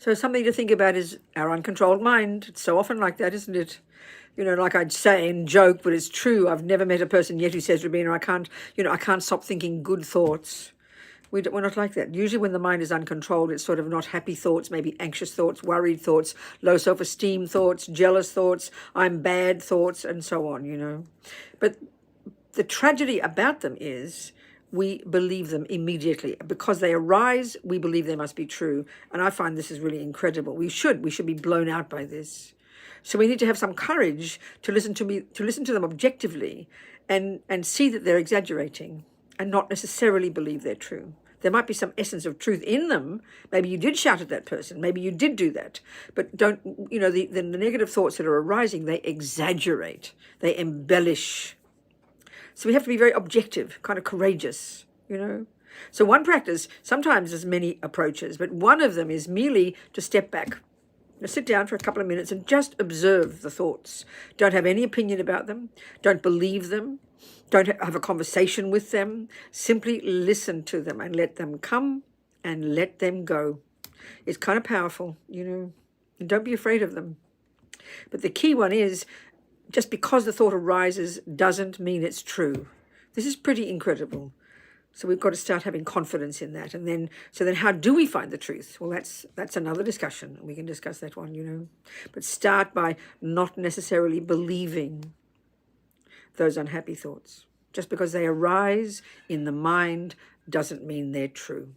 So something to think about is our uncontrolled mind. It's so often like that, isn't it? Like I'd say and joke, but it's true. I've never met a person yet who says, Robina, I can't stop thinking good thoughts. We're not like that. Usually when the mind is uncontrolled, it's sort of not happy thoughts, maybe anxious thoughts, worried thoughts, low self-esteem thoughts, jealous thoughts, I'm bad thoughts, and so on. But the tragedy about them is we believe them immediately. Because they arise, we believe they must be true. And I find this is really incredible. We should be blown out by this. So we need to have some courage to listen to them objectively and see that they're exaggerating and not necessarily believe they're true. There might be some essence of truth in them. Maybe you did shout at that person. Maybe you did do that. But don't, the negative thoughts that are arising, they exaggerate. They embellish. So we have to be very objective, kind of courageous, So one practice, sometimes there's many approaches, but one of them is merely to step back. Sit down for a couple of minutes and just observe the thoughts. Don't have any opinion about them. Don't believe them. Don't have a conversation with them. Simply listen to them and let them come and let them go. It's kind of powerful, and don't be afraid of them. But the key one is, just because the thought arises doesn't mean it's true. This is pretty incredible. So we've got to start having confidence in that. And then how do we find the truth? Well, that's another discussion. We can discuss that one, But start by not necessarily believing those unhappy thoughts. Just because they arise in the mind doesn't mean they're true.